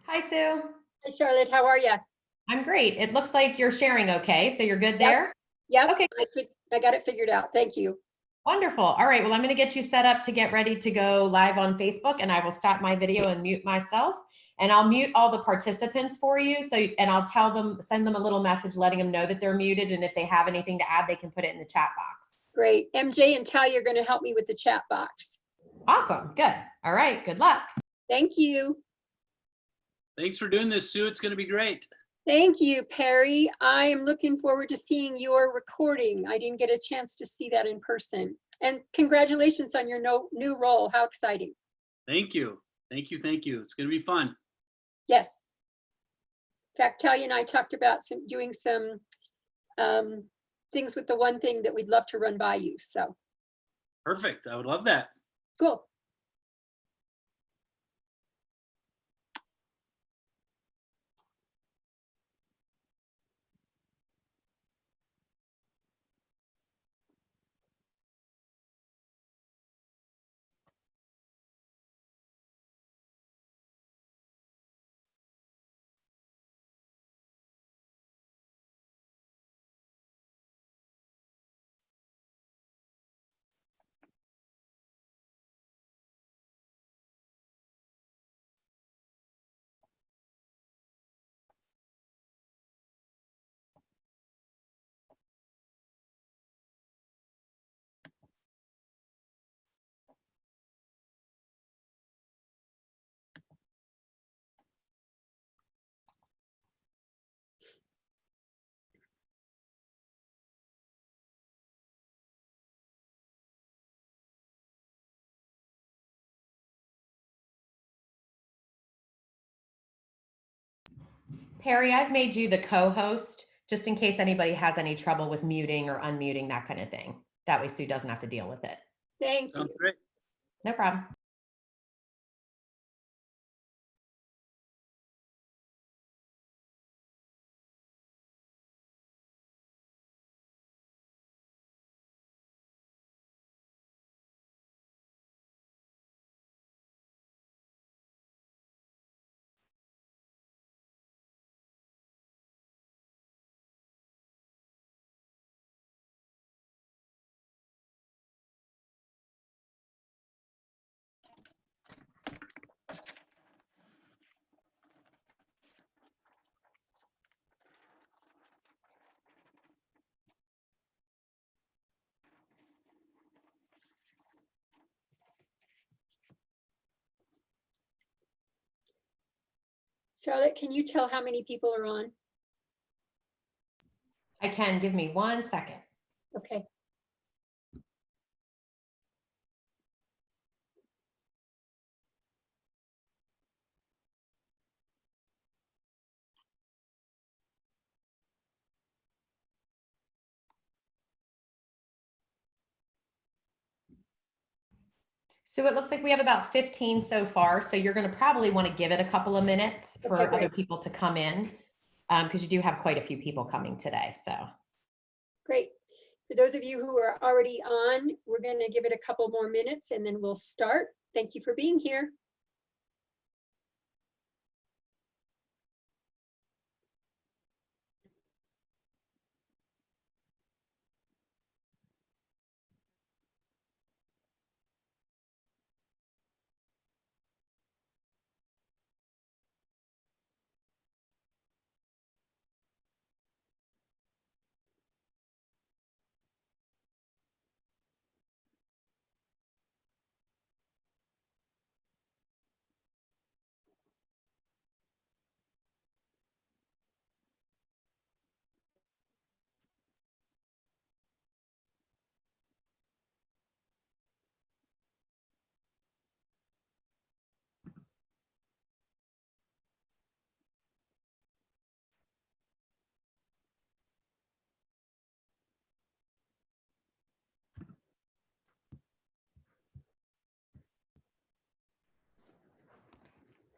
Hi, Sue. Hi, Charlotte. How are you? I'm great. It looks like you're sharing okay, so you're good there? Yep. Okay. I got it figured out. Thank you. Wonderful. All right. Well, I'm going to get you set up to get ready to go live on Facebook, and I will stop my video and mute myself. And I'll mute all the participants for you. So, and I'll tell them, send them a little message letting them know that they're muted. And if they have anything to add, they can put it in the chat box. Great. MJ and Talia are going to help me with the chat box. Awesome. Good. All right. Good luck. Thank you. Thanks for doing this, Sue. It's going to be great. Thank you, Perry. I am looking forward to seeing your recording. I didn't get a chance to see that in person. And congratulations on your new role. How exciting. Thank you. Thank you. Thank you. It's going to be fun. Yes. In fact, Talia and I talked about doing some things with the one thing that we'd love to run by you. So. Perfect. I would love that. Cool. Perry, I've made you the co-host just in case anybody has any trouble with muting or unmuting, that kind of thing. That way Sue doesn't have to deal with it. Thank Sounds you. great. No problem. Charlotte, can you tell how many people are on? I can. Give me 1 second. Okay. So it looks like we have about 15 so far. So you're going to probably want to give it a couple of minutes for Okay, other people to come in because you do have quite a few people coming today. So Great. For those of you who are already on, we're going to give it a couple more minutes and then we'll start. Thank you for being here.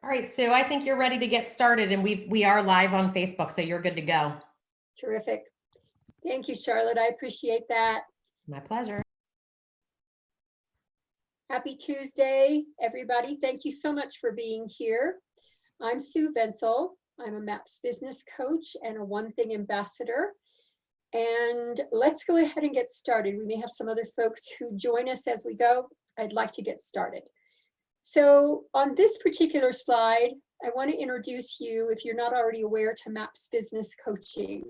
All right, Sue, I think you're ready to get started, and we are live on Facebook, so you're good to go. Terrific. Thank you, Charlotte. I appreciate that. My pleasure. Happy Tuesday, everybody. Thank you so much for being here. I'm Sue Vencill. I'm a MAPS business coach and a One Thing ambassador. And let's go ahead and get started. We may have some other folks who join us as we go. I'd like to get started. So on this particular slide, I want to introduce you, if you're not already aware, to MAPS Business Coaching.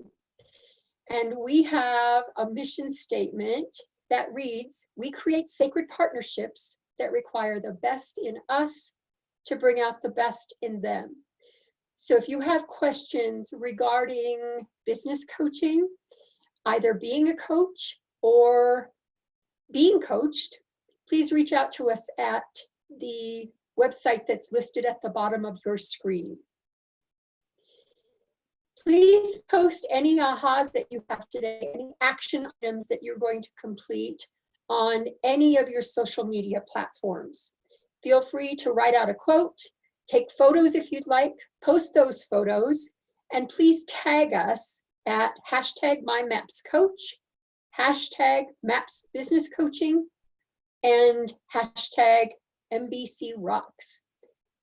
And we have a mission statement that reads, we create sacred partnerships that require the best in us to bring out the best in them. So if you have questions regarding business coaching, either being a coach or being coached, please reach out to us at the website that's listed at the bottom of your screen. Please post any ahas that you have today, any action items that you're going to complete on any of your social media platforms. Feel free to write out a quote, take photos if you'd like, post those photos, and please tag us at #MyMapsCoach, #MapsBusinessCoaching, and #MBCRocks.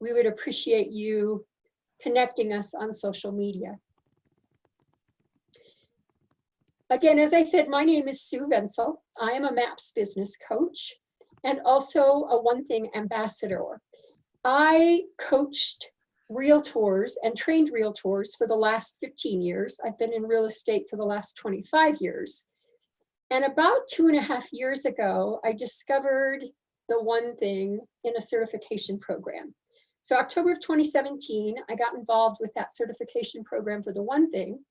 We would appreciate you connecting us on social media. Again, as I said, my name is Sue Vencill. I am a MAPS business coach and also a One Thing ambassador. I coached realtors and trained realtors for the last 15 years. I've been in real estate for the last 25 years. And about 2.5 years ago, I discovered the One Thing in a certification program. So October of 2017, I got involved with that certification program for the One Thing.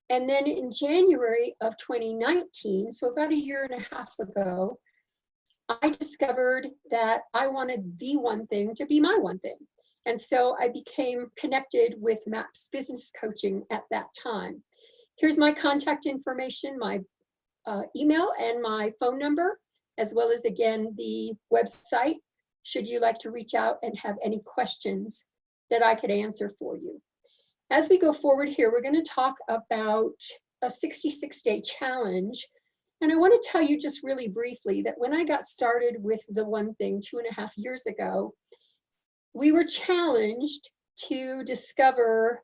And then in January of 2019, so about 1.5 years ago, I discovered that I wanted the One Thing to be my One Thing. And so I became connected with MAPS Business Coaching at that time. Here's my contact information, my email and my phone number, as well as, again, the website, should you like to reach out and have any questions that I could answer for you. As we go forward here, we're going to talk about a 66-day challenge. And I want to tell you just really briefly that when I got started with the One Thing 2.5 years ago, we were challenged to discover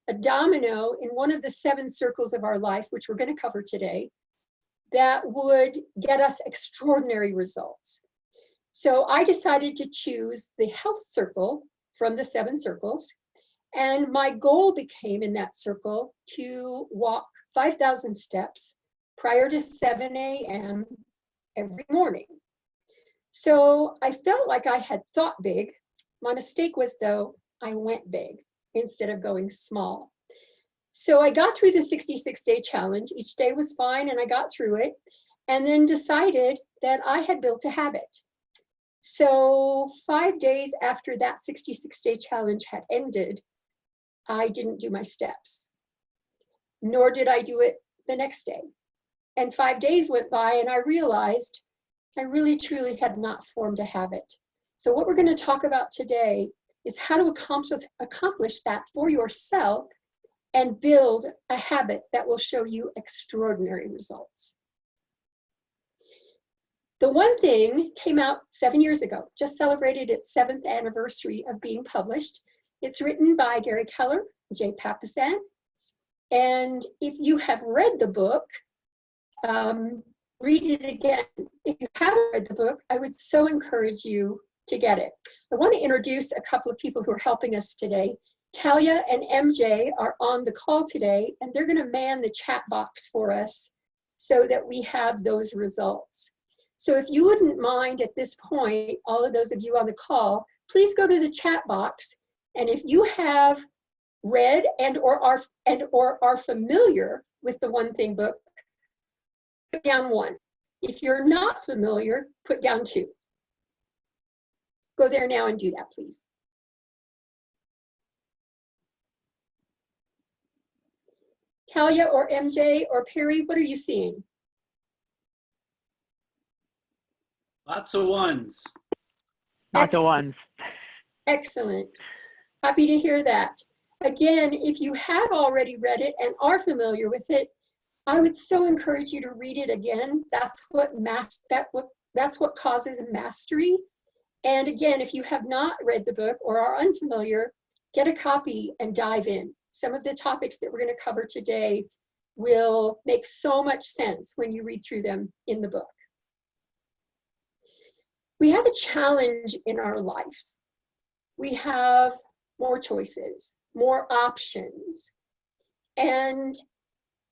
a domino in one of the 7 circles of our life, which we're going to cover today, that would get us extraordinary results. So I decided to choose the health circle from the 7 circles. And my goal became in that circle to walk 5,000 steps prior to 7 a.m. every morning. So I felt like I had thought big. My mistake was, though, I went big instead of going small. So I got through the 66-day challenge. Each day was fine, and I got through it, and then decided that I had built a habit. So 5 days after that 66-day challenge had ended, I didn't do my steps, nor did I do it the next day. And 5 days went by, and I realized I really, truly had not formed a habit. So what we're going to talk about today is how to accomplish that for yourself and build a habit that will show you extraordinary results. The One Thing came out 7 years ago, just celebrated its 7th anniversary of being published. It's written by Gary Keller, Jay Papasan. And if you have read the book, read it again. If you haven't read the book, I would so encourage you to get it. I want to introduce a couple of people who are helping us today. Talia and MJ are on the call today, and they're going to man the chat box for us so that we have those results. So if you wouldn't mind at this point, all of those of you on the call, please go to the chat box. And if you have read and or are familiar with the One Thing book, put down 1. If you're not familiar, put down 2. Go there now and do that, please. Talia or MJ or Perry, what are you seeing? Lots of ones. Lots of ones. Excellent. Happy to hear that. Again, if you have already read it and are familiar with it, I would so encourage you to read it again. That's what causes mastery. And again, if you have not read the book or are unfamiliar, get a copy and dive in. Some of the topics that we're going to cover today will make so much sense when you read through them in the book. We have a challenge in our lives. We have more choices, more options. And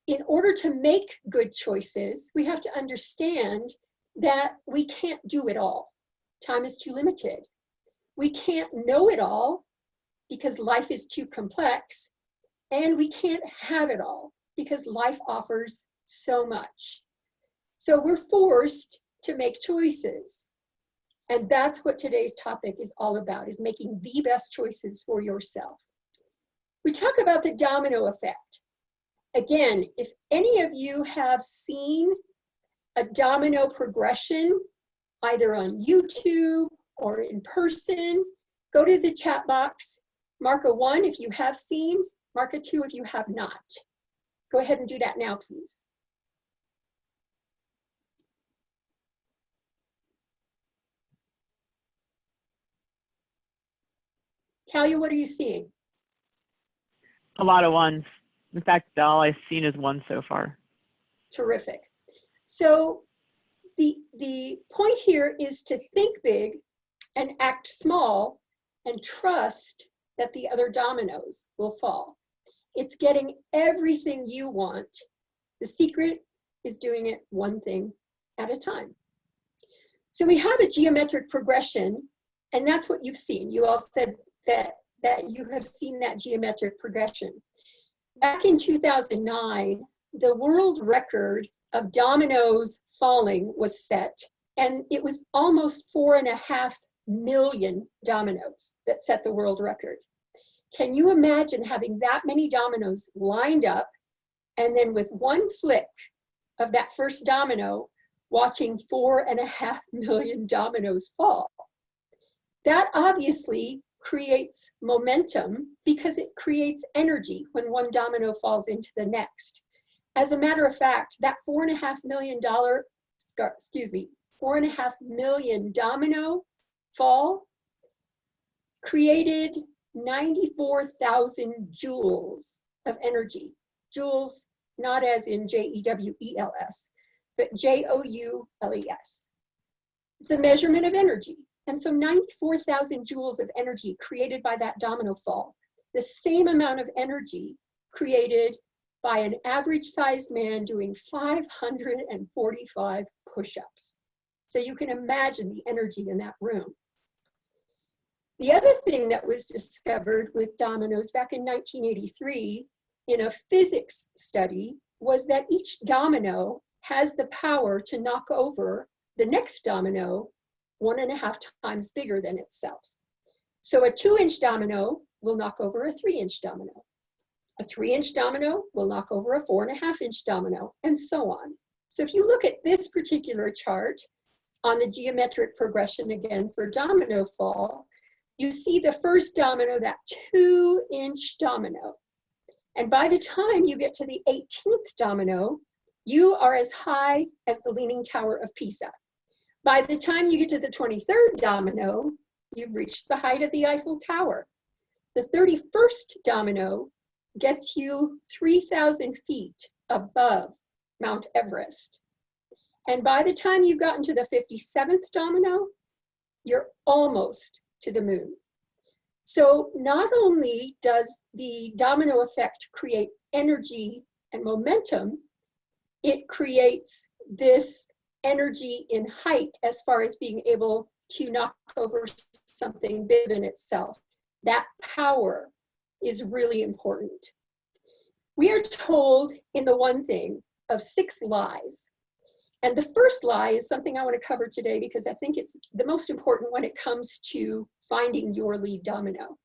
in order to make good choices, we have to understand that we can't do it all. Time is too limited. We can't know it all because life is too complex, and we can't have it all because life offers so much. So we're forced to make choices. And that's what today's topic is all about, is making the best choices for yourself. We talk about the domino effect. Again, if any of you have seen a domino progression, either on YouTube or in person, go to the chat box, mark a 1 if you have seen, mark a 2 if you have not. Go ahead and do that now, please. Talia, what are you seeing? A lot of 1s. In fact, all I've seen is 1 so far. Terrific. So the point here is to think big and act small and trust that the other dominoes will fall. It's getting everything you want. The secret is doing it one thing at a time. So we have a geometric progression, and that's what you've seen. You all said that you have seen that geometric progression. Back in 2009, the world record of dominoes falling was set, and it was almost 4.5 million dominoes that set the world record. Can you imagine having that many dominoes lined up, and then with one flick of that first domino, watching 4.5 million dominoes fall? That obviously creates momentum because it creates energy when one domino falls into the next. As a matter of fact, that $4.5 million domino fall created 94,000 joules of energy. Joules, not as in J-E-W-E-L-S, but J-O-U-L-E-S. It's a measurement of energy. And so 94,000 joules of energy created by that domino fall, the same amount of energy created by an average-sized man doing 545 push-ups. So you can imagine the energy in that room. The other thing that was discovered with dominoes back in 1983 in a physics study was that each domino has the power to knock over the next domino 1.5 times bigger than itself. So a 2-inch domino will knock over a 3-inch domino. A 3-inch domino will knock over a 4.5-inch domino, and so on. So if you look at this particular chart on the geometric progression again for domino fall, you see the first domino, that 2-inch domino. And by the time you get to the 18th domino, you are as high as the Leaning Tower of Pisa. By the time you get to the 23rd domino, you've reached the height of the Eiffel Tower. The 31st domino gets you 3,000 feet above Mount Everest. And by the time you've gotten to the 57th domino, you're almost to the moon. So not only does the domino effect create energy and momentum, it creates this energy in height as far as being able to knock over something big in itself. That power is really important. We are told in the one thing of 6 lies. And the first lie is something I want to cover today because I think it's the most important when it comes to finding your lead domino.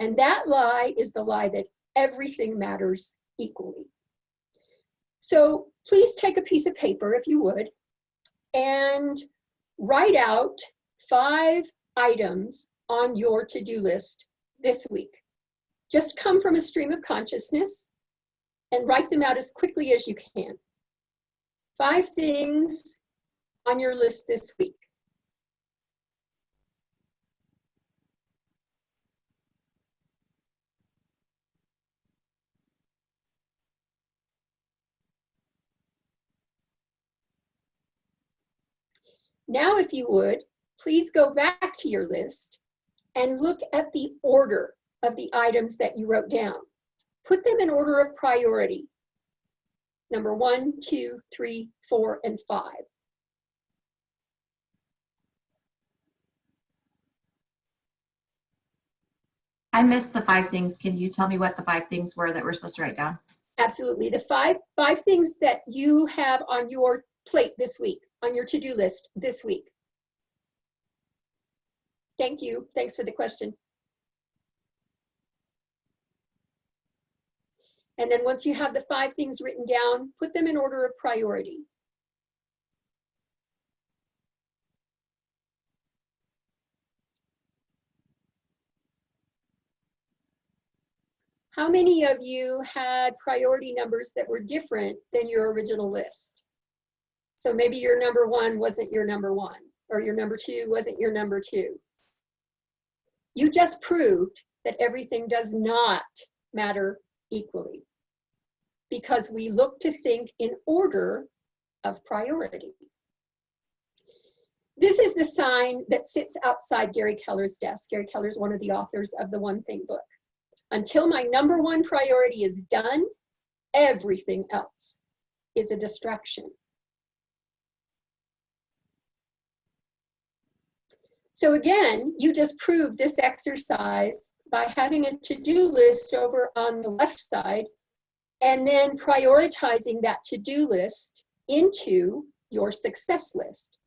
And that lie is the lie that everything matters equally. So please take a piece of paper, if you would, and write out 5 items on your to-do list this week. Just come from a stream of consciousness and write them out as quickly as you can. 5 things on your list this week. Now, if you would, please go back to your list and look at the order of the items that you wrote down. Put them in order of priority. Number 1, 2, 3, 4, and 5. I missed the 5 things. Can you tell me what the 5 things were that we're supposed to write down? Absolutely. The five things that you have on your plate this week, on your to-do list this week. Thank you. Thanks for the question. And then once you have the 5 things written down, put them in order of priority. How many of you had priority numbers that were different than your original list? So maybe your number 1 wasn't your number 1, or your number 2 wasn't your number 2. You just proved that everything does not matter equally, because we look to think in order of priority. This is the sign that sits outside Gary Keller's desk. Gary Keller is one of the authors of the One Thing book. Until my number 1 priority is done, everything else is a distraction. So again, you just proved this exercise by having a to-do list over on the left side and then prioritizing that to-do list into your success list.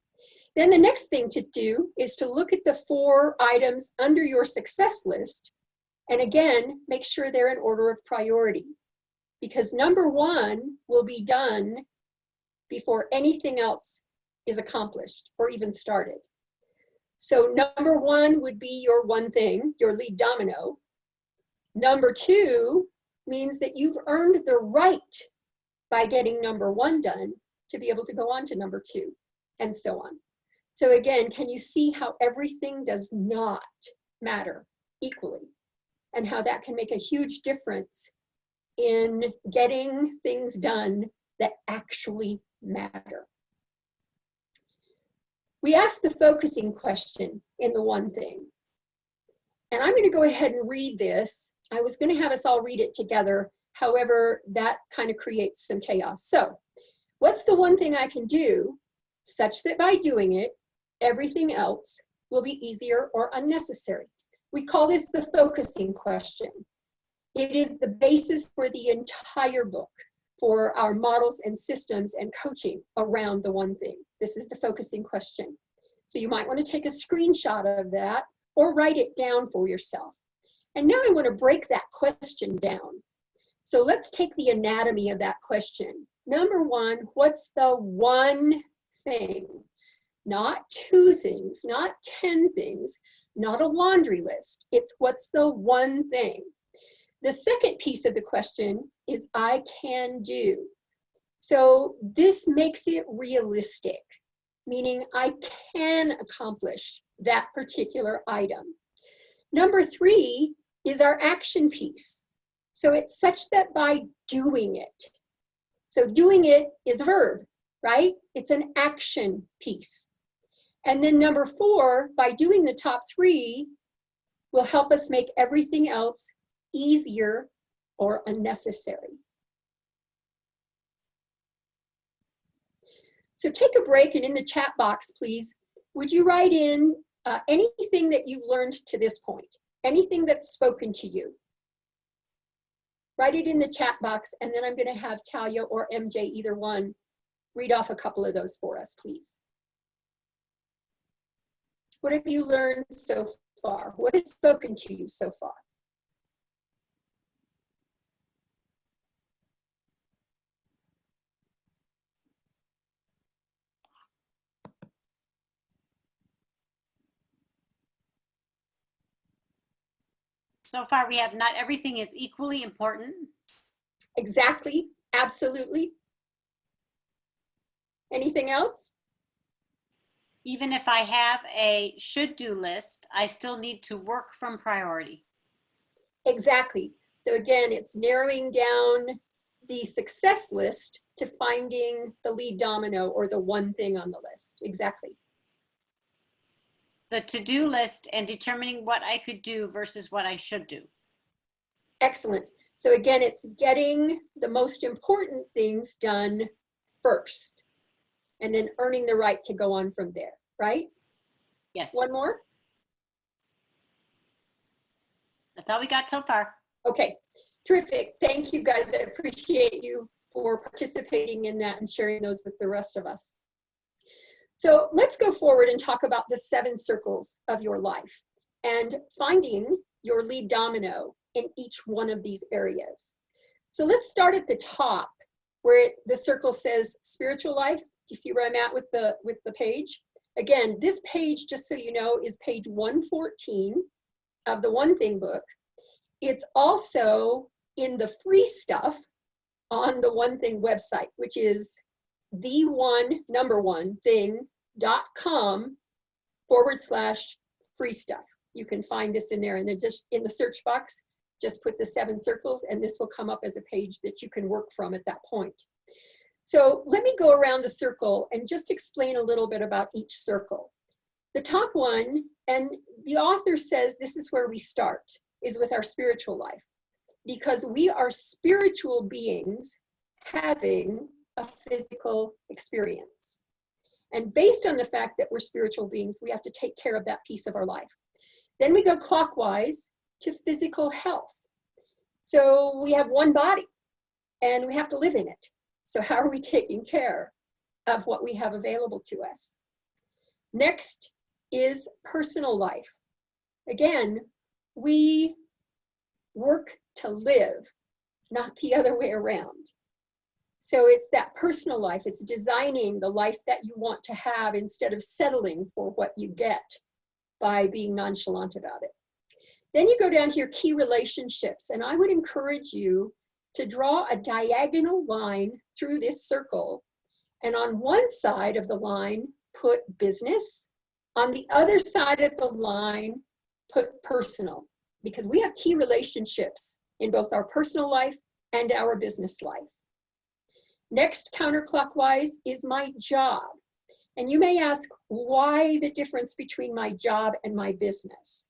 Then the next thing to do is to look at the 4 items under your success list, and again, make sure they're in order of priority, because number 1 will be done before anything else is accomplished or even started. So number 1 would be your one thing, your lead domino. Number 2 means that you've earned the right by getting number 1 done to be able to go on to number 2, and so on. So again, can you see how everything does not matter equally, and how that can make a huge difference in getting things done that actually matter? We asked the focusing question in the One Thing. And I'm going to go ahead and read this. I was going to have us all read it together. However, that kind of creates some chaos. So, what's the one thing I can do such that by doing it, everything else will be easier or unnecessary? We call this the focusing question. It is the basis for the entire book, for our models and systems and coaching around the One Thing. This is the focusing question. So you might want to take a screenshot of that or write it down for yourself. And now I want to break that question down. So let's take the anatomy of that question. Number 1, what's the one thing? Not 2 things, not 10 things, not a laundry list. It's what's the one thing. The second piece of the question is I can do. So this makes it realistic, meaning I can accomplish that particular item. Number 3 is our action piece. So it's such that by doing it. So doing it is a verb, right? It's an action piece. And then number 4, by doing the top 3, will help us make everything else easier or unnecessary. So take a break, and in the chat box, please, would you write in anything that you've learned to this point, anything that's spoken to you. Write it in the chat box, and then I'm going to have Talia or MJ, either one, read off a couple of those for us, please. What have you learned so far? What has spoken to you so far? So far, we have not everything is equally important. Exactly, absolutely. Anything else? Even if I have a should-do list, I still need to work from priority. Exactly. So again, it's narrowing down the success list to finding the lead domino or the one thing on the list. Exactly. The to-do list and determining what I could do versus what I should do. Excellent. So again, it's getting the most important things done first and then earning the right to go on from there, right? Yes. One more? That's all we got so far. Okay, terrific. Thank you guys. I appreciate you for participating in that and sharing those with the rest of us. So let's go forward and talk about the 7 circles of your life and finding your lead domino in each one of these areas. So let's start at the top where the circle says spiritual life. Do you see where I'm at with the page? Again, this page, just so you know, is page 114 of the One Thing book. It's also in the free stuff on the One Thing website, which is the1thing.com/free stuff. You can find this in there, and then just in the search box, just put the 7 circles, and this will come up as a page that you can work from at that point. So let me go around the circle and just explain a little bit about each circle. The top one, and the author says this is where we start, is with our spiritual life, because we are spiritual beings having a physical experience. And based on the fact that we're spiritual beings, we have to take care of that piece of our life. Then we go clockwise to physical health. So we have one body and we have to live in it. So how are we taking care of what we have available to us? Next is personal life. Again, we work to live, not the other way around. So it's that personal life. It's designing the life that you want to have instead of settling for what you get by being nonchalant about it. Then you go down to your key relationships, and I would encourage you to draw a diagonal line through this circle, and on one side of the line, put business. On the other side of the line, put personal, because we have key relationships in both our personal life and our business life. Next, counterclockwise, is my job. And you may ask, why the difference between my job and my business?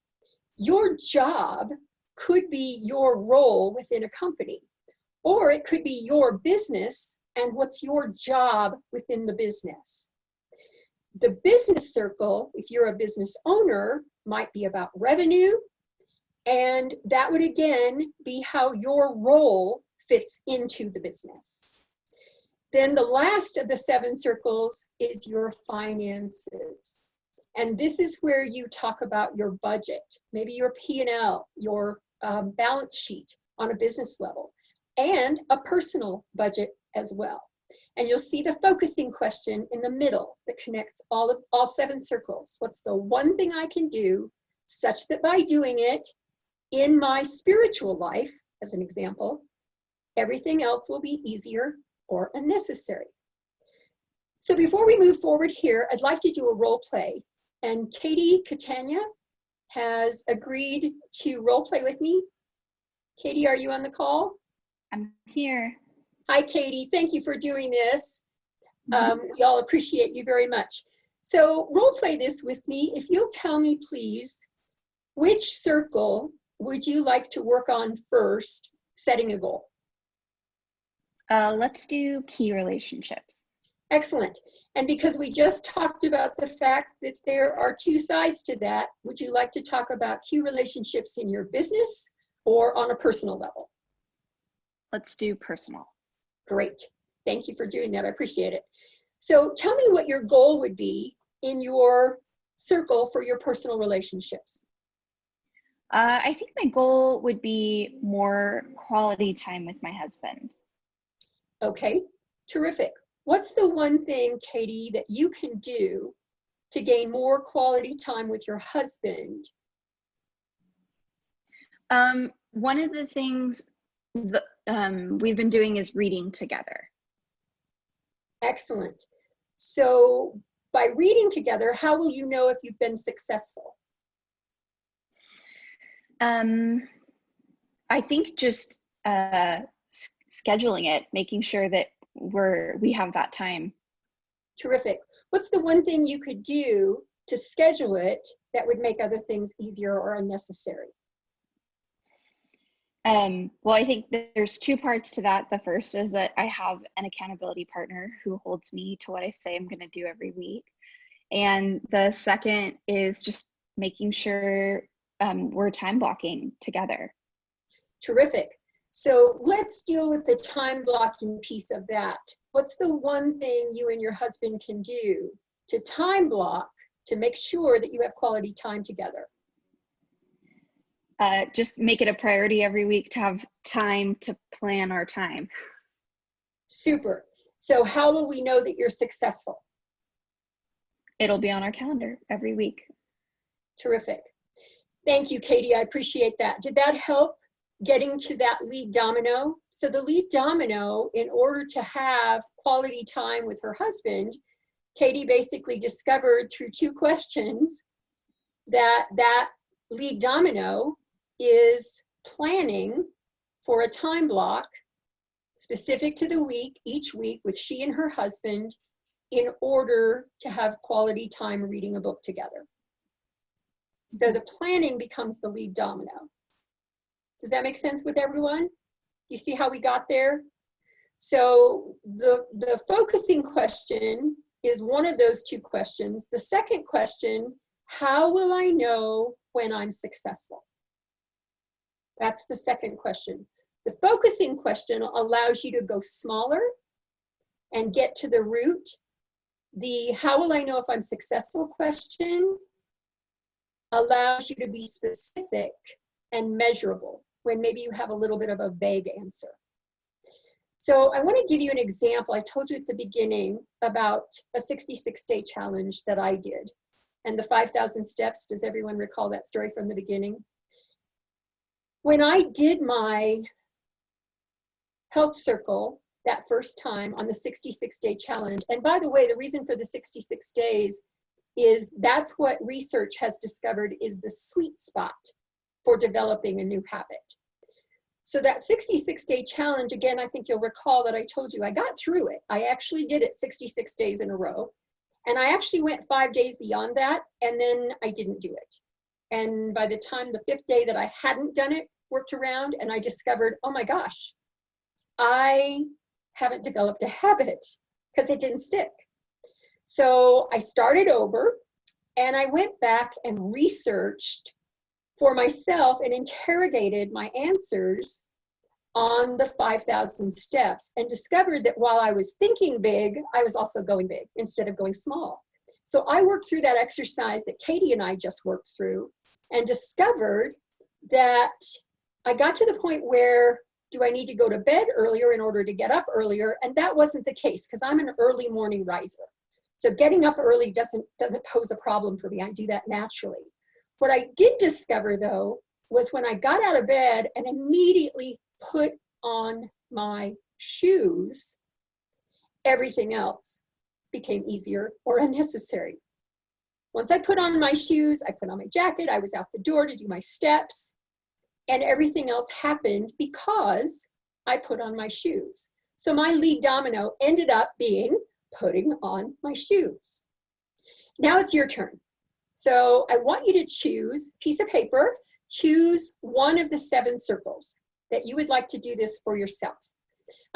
Your job could be your role within a company, or it could be your business and what's your job within the business. The business circle, if you're a business owner, might be about revenue, and that would again be how your role fits into the business. Then the last of the 7 circles is your finances. And this is where you talk about your budget, maybe your P&L, your balance sheet on a business level, and a personal budget as well. And you'll see the focusing question in the middle that connects all 7 circles. What's the one thing I can do such that by doing it in my spiritual life, as an example, everything else will be easier or unnecessary. So before we move forward here, I'd like to do a role play. And Katie Catania has agreed to role play with me. Katie, are you on the call? I'm here. Hi, Katie. Thank you for doing this. We all appreciate you very much. So role play this with me. If you'll tell me, please, which circle would you like to work on first, setting a goal? Let's do key relationships. Excellent. And because we just talked about the fact that there are 2 sides to that, would you like to talk about key relationships in your business or on a personal level? Let's do personal. Great. Thank you for doing that. I appreciate it. So tell me what your goal would be in your circle for your personal relationships. I think my goal would be more quality time with my husband. Okay, terrific. What's the one thing, Katie, that you can do to gain more quality time with your husband? One of the things we've been doing is reading together. Excellent. So by reading together, how will you know if you've been successful? I think just scheduling it, making sure that we have that time. Terrific. What's the one thing you could do to schedule it that would make other things easier or unnecessary? Well, I think there's two parts to that. The first is that I have an accountability partner who holds me to what I say I'm going to do every week. And the second is just making sure we're time blocking together. Terrific. So let's deal with the time blocking piece of that. What's the one thing you and your husband can do to time block to make sure that you have quality time together? Just make it a priority every week to have time to plan our time. Super. So how will we know that you're successful? It'll be on our calendar every week. Terrific. Thank you, Katie. I appreciate that. Did that help getting to that lead domino? So the lead domino, in order to have quality time with her husband, Katie basically discovered through two questions that lead domino is planning for a time block specific to the week, each week, with she and her husband in order to have quality time reading a book together. So the planning becomes the lead domino. Does that make sense with everyone? You see how we got there? So the focusing question is one of those two questions. The second question, how will I know when I'm successful? That's the second question. The focusing question allows you to go smaller and get to the root. The how will I know if I'm successful question allows you to be specific and measurable when maybe you have a little bit of a vague answer. So I want to give you an example. I told you at the beginning about a 66-day challenge that I did and the 5,000 steps. Does everyone recall that story from the beginning? When I did my health circle that first time on the 66-day challenge, and by the way, the reason for the 66 days is that's what research has discovered is the sweet spot for developing a new habit. So that 66-day challenge, again, I think you'll recall that I told you I got through it. I actually did it 66 days in a row. And I actually went 5 days beyond that, and then I didn't do it. And by the time the 5th day that I hadn't done it, worked around, and I discovered, oh my gosh, I haven't developed a habit because it didn't stick. So I started over, and I went back and researched for myself and interrogated my answers on the 5,000 steps and discovered that while I was thinking big, I was also going big instead of going small. So I worked through that exercise that Katie and I just worked through and discovered that I got to the point where do I need to go to bed earlier in order to get up earlier? And that wasn't the case because I'm an early morning riser. So getting up early doesn't pose a problem for me. I do that naturally. What I did discover though, was when I got out of bed and immediately put on my shoes, everything else became easier or unnecessary. Once I put on my shoes, I put on my jacket, I was out the door to do my steps, and everything else happened because I put on my shoes. So my lead domino ended up being putting on my shoes. Now it's your turn. So I want you to choose a piece of paper, choose one of the 7 circles that you would like to do this for yourself.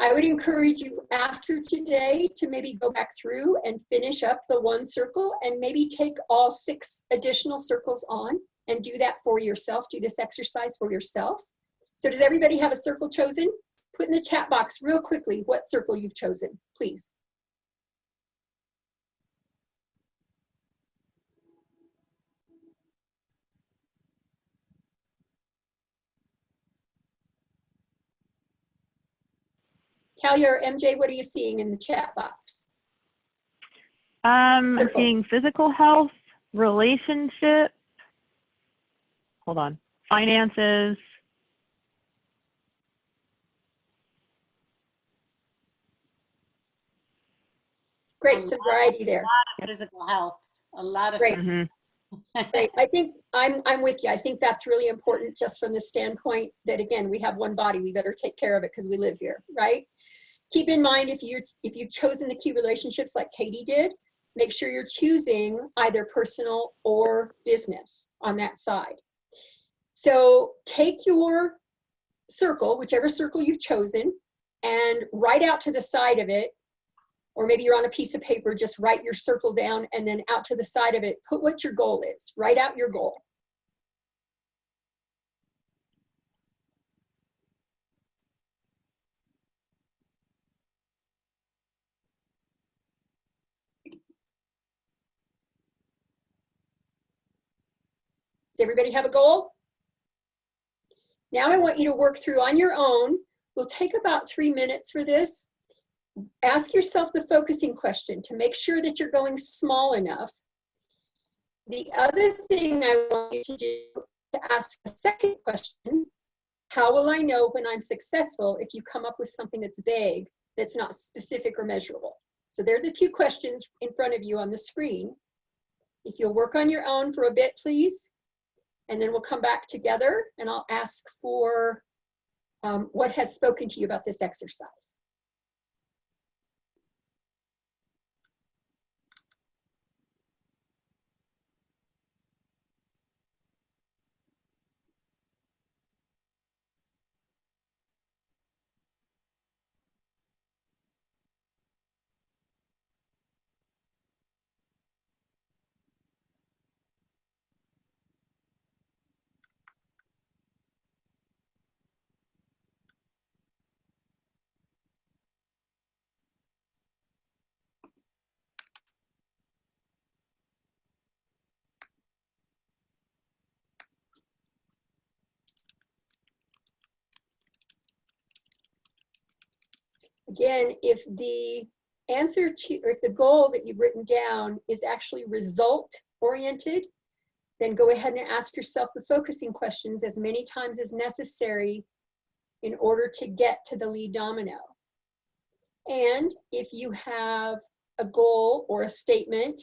I would encourage you after today to maybe go back through and finish up the 1 circle and maybe take all 6 additional circles on and do that for yourself. Do this exercise for yourself. So does everybody have a circle chosen? Put in the chat box real quickly what circle you've chosen, please. Talia or MJ, what are you seeing in the chat box? I'm Circles. seeing physical health, relationship, hold on, finances, Great, some variety there. of physical health, a lot of Great. physical. Great. I think I'm with you. I think that's really important just from the standpoint that, again, we have one body. We better take care of it because we live here, right? Keep in mind, if you've chosen the key relationships like Katie did, make sure you're choosing either personal or business on that side. So take your circle, whichever circle you've chosen, and write out to the side of it, or maybe you're on a piece of paper, just write your circle down, and then out to the side of it, put what your goal is. Write out your goal. Does everybody have a goal? Now I want you to work through on your own. We'll take about 3 minutes for this. Ask yourself the focusing question to make sure that you're going small enough. The other thing I want you to do to ask a second question, how will I know when I'm successful if you come up with something that's vague, that's not specific or measurable? So they're the two questions in front of you on the screen. If you'll work on your own for a bit, please, and then we'll come back together and I'll ask for what has spoken to you about this exercise. Again, if the answer to, or if the goal that you've written down is actually result oriented, then go ahead and ask yourself the focusing questions as many times as necessary in order to get to the lead domino. And if you have a goal or a statement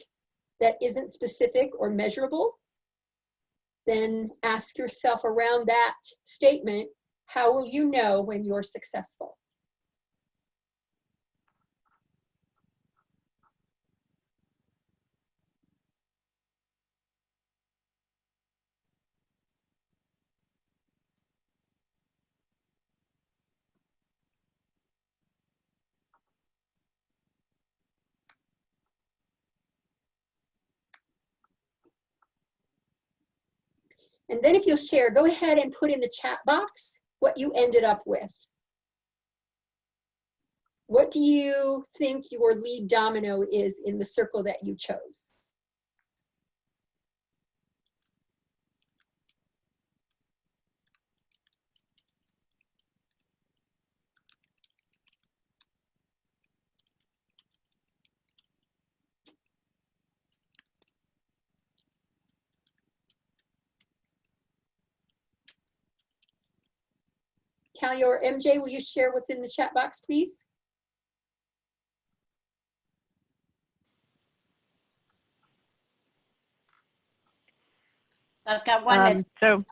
that isn't specific or measurable, then ask yourself around that statement, how will you know when you're successful? And then if you'll share, go ahead and put in the chat box what you ended up with. What do you think your lead domino is in the circle that you chose? Talia or MJ, will you share what's in the chat box, please? I've got one that,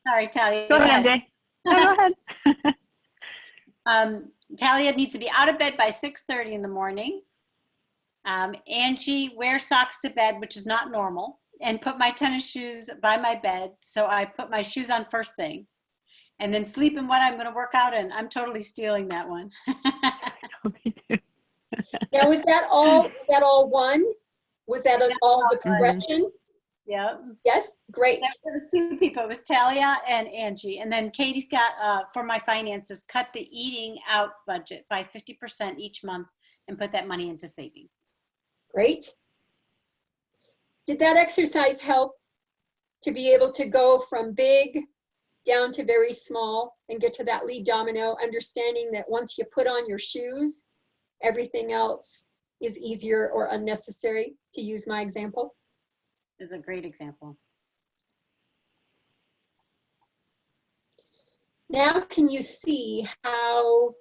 sorry, Talia. Go ahead, MJ. No, go ahead. Talia needs to be out of bed by 6:30 in the morning. Angie, wear socks to bed, which is not normal, and put my tennis shoes by my bed. So I put my shoes on first thing. And then sleep in what I'm going to work out in. I'm totally stealing that one. Now, was that all one? Was that all the progression? Yeah. Yes, great. There was two people. It was Talia and Angie. And then Katie's got, for my finances, cut the eating out budget by 50% each month and put that money into savings. Great. Did that exercise help to be able to go from big down to very small and get to that lead domino, understanding that once you put on your shoes, everything else is easier or unnecessary, to use my example? Is a great example. Now can you see how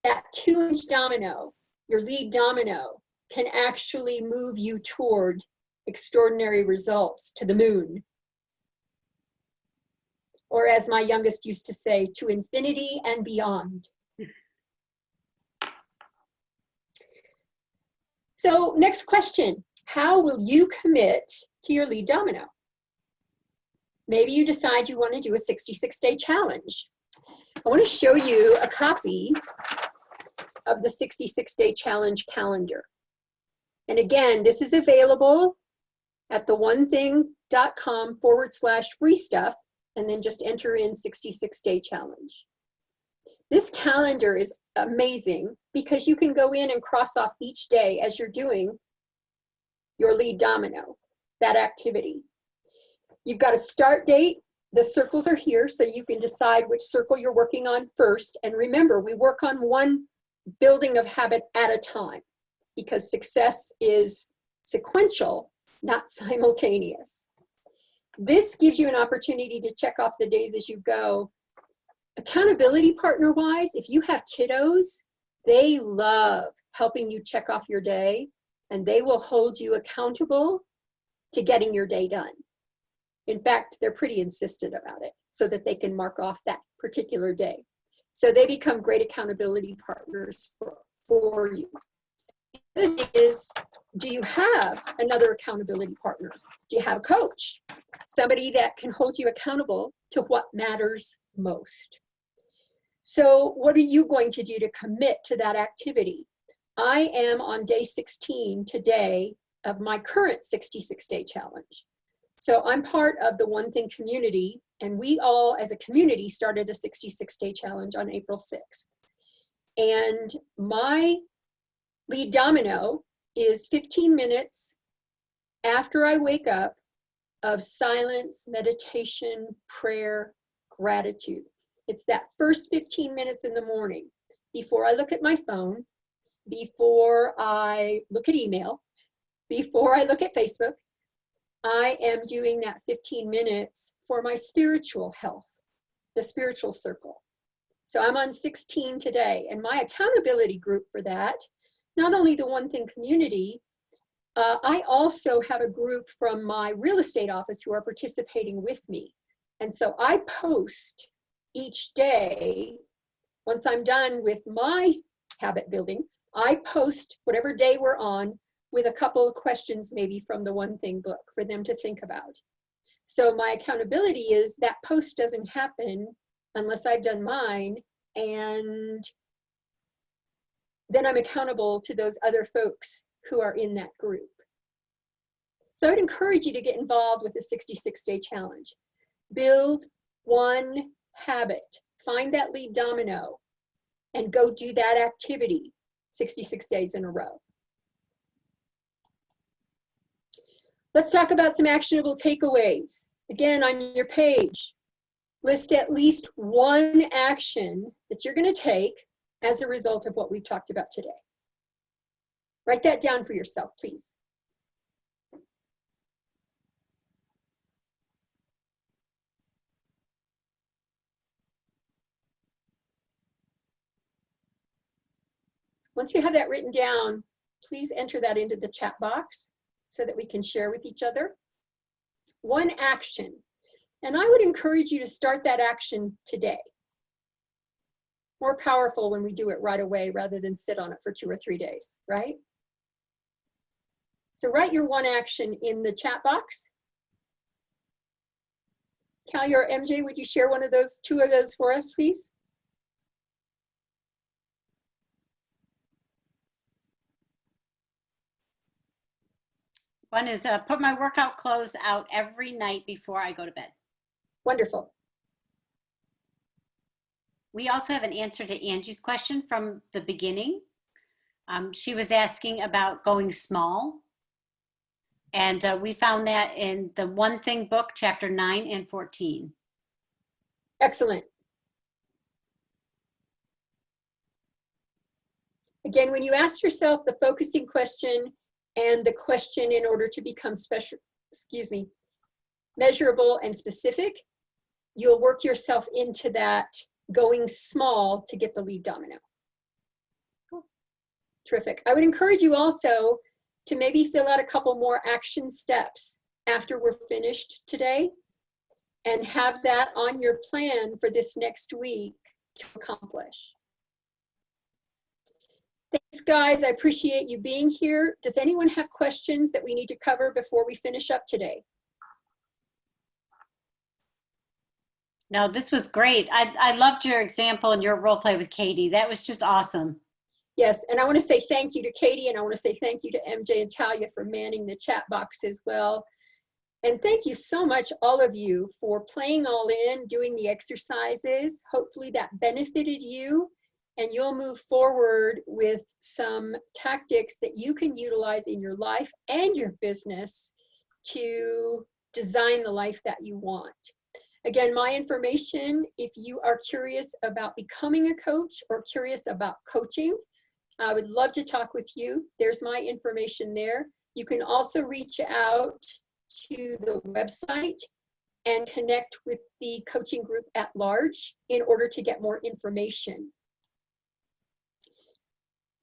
that 2-inch domino, your lead domino, can actually move you toward extraordinary results, to the moon. Or as my youngest used to say, to infinity and beyond. So next question, how will you commit to your lead domino? Maybe you decide you want to do a 66-day challenge. I want to show you a copy of the 66-day challenge calendar. And again, this is available at theonething.com/free stuff, and then just enter in 66-day challenge. This calendar is amazing because you can go in and cross off each day as you're doing your lead domino, that activity. You've got a start date. The circles are here, so you can decide which circle you're working on first. And remember, we work on one building of habit at a time because success is sequential, not simultaneous. This gives you an opportunity to check off the days as you go. Accountability partner wise, if you have kiddos, they love helping you check off your day, and they will hold you accountable to getting your day done. In fact, they're pretty insistent about it so that they can mark off that particular day. So they become great accountability partners for you. The thing is, do you have another accountability partner? Do you have a coach? Somebody that can hold you accountable to what matters most. So what are you going to do to commit to that activity? I am on day 16 today of my current 66-day challenge. So I'm part of the One Thing community, and we all as a community started a 66-day challenge on April 6th. And my lead domino is 15 minutes after I wake up of silence, meditation, prayer, gratitude. It's that first 15 minutes in the morning before I look at my phone, before I look at email, before I look at Facebook. I am doing that 15 minutes for my spiritual health, the spiritual circle. So I'm on 16 today, and my accountability group for that, not only the One Thing community, I also have a group from my real estate office who are participating with me. And so I post each day, once I'm done with my habit building, I post whatever day we're on with a couple of questions maybe from the One Thing book for them to think about. So my accountability is that post doesn't happen unless I've done mine, and then I'm accountable to those other folks who are in that group. So I would encourage you to get involved with the 66-day challenge. Build one habit, find that lead domino, and go do that activity 66 days in a row. Let's talk about some actionable takeaways. Again, on your page, list at least one action that you're going to take as a result of what we've talked about today. Write that down for yourself, please. Once you have that written down, please enter that into the chat box so that we can share with each other. One action, and I would encourage you to start that action today. More powerful when we do it right away rather than sit on it for 2 or 3 days, right? So write your one action in the chat box. Talia or MJ, would you share one of those, 2 of those for us, please? One is put my workout clothes out every night before I go to bed. Wonderful. We also have an answer to Angie's question from the beginning. She was asking about going small. And we found that in the One Thing book, chapter 9 and 14. Excellent. Again, when you ask yourself the focusing question and the question in order to become measurable and specific, you'll work yourself into that going small to get the lead domino. Cool. Terrific. I would encourage you also to maybe fill out a couple more action steps after we're finished today and have that on your plan for this next week to accomplish. Thanks, guys. I appreciate you being here. Does anyone have questions that we need to cover before we finish up today? No, this was great. I loved your example and your role play with Katie. That was just awesome. Yes, and I want to say thank you to Katie, and I want to say thank you to MJ and Talia for manning the chat box as well. And thank you so much, all of you, for playing all in, doing the exercises. Hopefully that benefited you, and you'll move forward with some tactics that you can utilize in your life and your business to design the life that you want. Again, my information, if you are curious about becoming a coach or curious about coaching, I would love to talk with you. There's my information there. You can also reach out to the website and connect with the coaching group at large in order to get more information.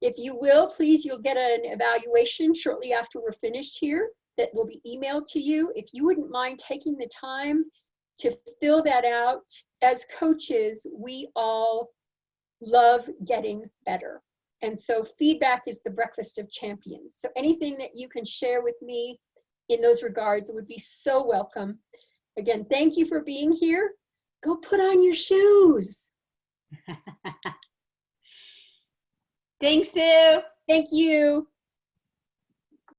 If you will, please, you'll get an evaluation shortly after we're finished here that will be emailed to you. If you wouldn't mind taking the time to fill that out. As coaches, we all love getting better. And so feedback is the breakfast of champions. So anything that you can share with me in those regards would be so welcome. Again, thank you for being here. Go put on your shoes. Thanks, Sue. Thank you.